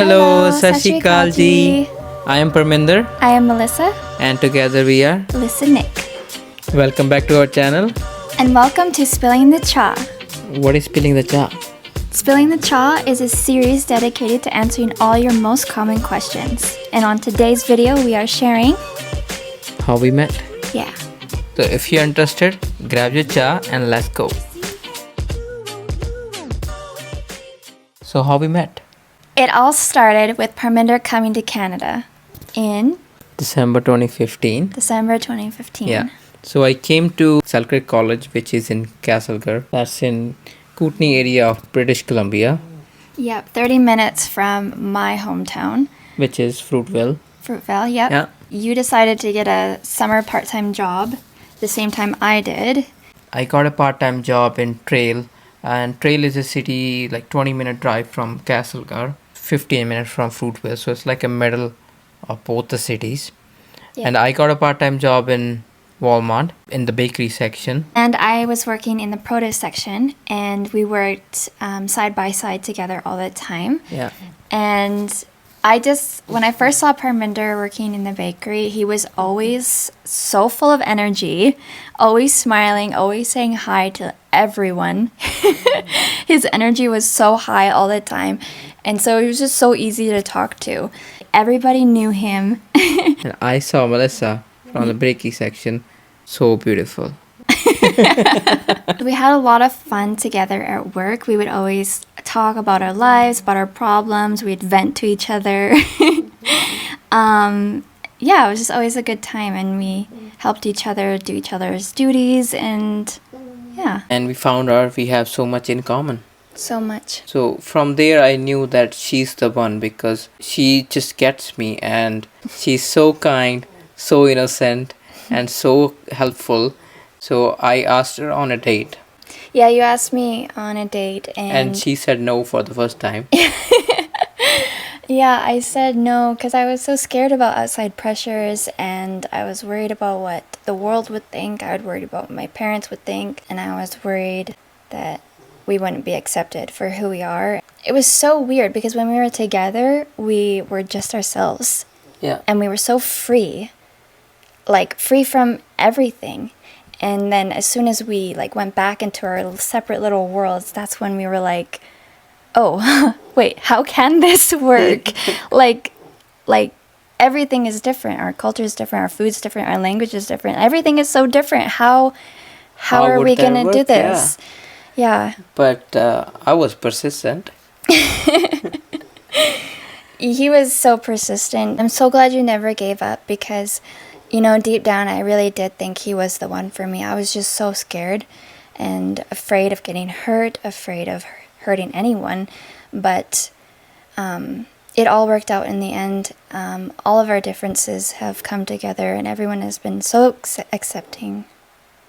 Hello, Sat Shri Akal ji. I am Parminder, I am Melissa. and together we are. Listen, Nick. Welcome back to our channel. And welcome to Spilling the Cha. What is spilling the cha? Spilling the Cha is a series dedicated to answering all your most common questions. And on today's video, we are sharing. How we met. Yeah. So if you're interested, grab your cha and let's go. So how we met? It all started with Parminder coming to Canada in December 2015. December 2015. Yeah. So I came to Selkirk College, which is in Castlegar. That's in Kootenay area of British Columbia, Yep, 30 minutes from my hometown, which is Fruitvale. Fruitvale. Yep. Yeah. You decided to get a summer part-time job the same time I did. I got a part-time job in Trail, and Trail is a city like 20-minute drive from Castlegar, 15 minutes from Fruitvale, so it's like a middle of both the cities. Yeah. And I got a part-time job in Walmart in the bakery section. And I was working in the produce section, and we worked side by side together all the time. Yeah. And when I first saw Parminder working in the bakery, he was always so full of energy, always smiling, always saying hi to everyone. His energy was so high all the time. And so he was just so easy to talk to. Everybody knew him. And I saw Melissa from the bakery section. So beautiful. We had a lot of fun together at work. We would always talk about our lives, about our problems. We'd vent to each other. Yeah, it was just always a good time, and we helped each other do each other's duties, and yeah, And we found out we have so much in common. so much. So from there I knew that she's the one, because she just gets me, and she's so kind, so innocent, and so helpful. So I asked her on a date, Yeah, you asked me on a date, and she said no for the first time. yeah, I said no because I was so scared about outside pressures, and I was worried about what the world would think. I was worried about what my parents would think, and I was worried that we wouldn't be accepted for who we are. It was so weird because when we were together, we were just ourselves, Yeah. and we were so free, like free from everything. And then as soon as we like went back into our separate little worlds, that's when we were like, oh, wait, how can this work? like everything is different. Our culture is different. Our food's different. Our language is different. Everything is so different. How are would we that gonna do work? this? Yeah. But I was persistent. He was so persistent. I'm so glad you never gave up because, you know, deep down, I really did think he was the one for me. I was just so scared and afraid of getting hurt, afraid of hurting anyone. But it all worked out in the end. All of our differences have come together, and everyone has been so accepting.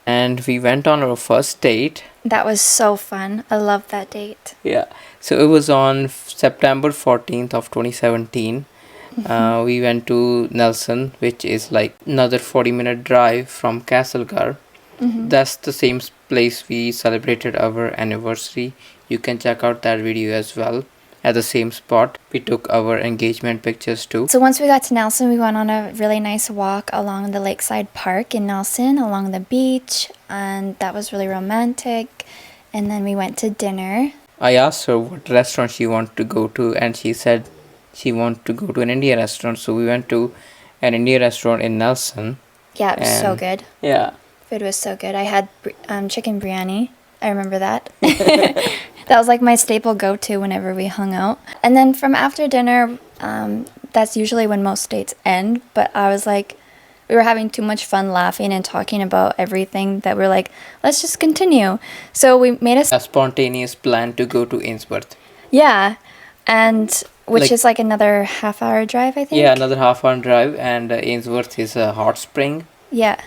And we went on our first date. That was so fun. I loved that date. Yeah. So it was on September 14th of 2017. We went to Nelson, which is like another 40-minute drive from Castlegar. That's the same place we celebrated our anniversary. You can check out that video as well. At the same spot, we took our engagement pictures too. So once we got to Nelson, we went on a really nice walk along the lakeside park in Nelson, along the beach, and that was really romantic. And then we went to dinner. I asked her what restaurant she wanted to go to, and she said she wanted to go to an Indian restaurant. So we went to an Indian restaurant in Nelson. Yeah, it was so And- good. Yeah. Food was so good. I had chicken biryani. I remember that. That was like my staple go-to whenever we hung out. And then from after dinner, that's usually when most dates end. But I was like, we were having too much fun laughing and talking about everything that we're like, let's just continue. So we made A spontaneous plan to go to Ainsworth. yeah, and which Like- is like another half-hour drive, I think. Yeah, another half-hour drive, and Ainsworth is a hot spring Yeah.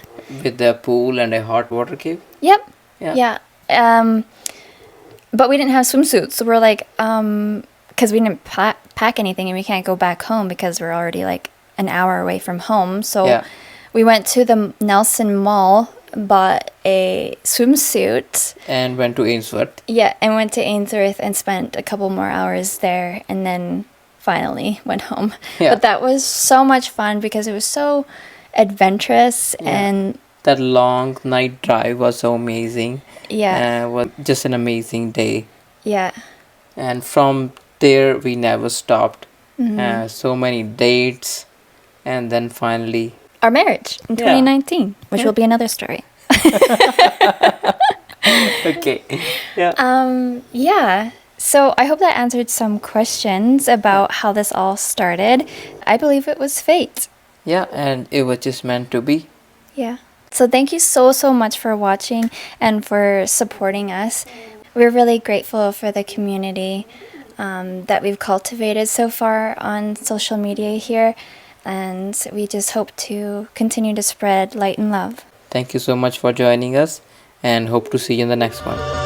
with a pool and a hot water cave. Yep. Yeah. Yeah. But we didn't have swimsuits, so we're like, because we didn't pack anything, and we can't go back home because we're already like an hour away from home. So Yeah. we went to the Nelson Mall, bought a swimsuit. And went to Ainsworth. Yeah, and went to Ainsworth and spent a couple more hours there, and then finally went home. Yeah. But that was so much fun because it was so adventurous and that long night drive was so amazing. Was just an amazing day. Yeah. And from there we never stopped. Mm-hmm. So many dates, and then finally Our marriage in 2019, which will be another story. Okay. Yeah. Yeah. So I hope that answered some questions about how this all started. I believe it was fate. Yeah, and it was just meant to be. Yeah. So thank you so much for watching and for supporting us. We're really grateful for the community that we've cultivated so far on social media here. And we just hope to continue to spread light and love. Thank you so much for joining us, and hope to see you in the next one.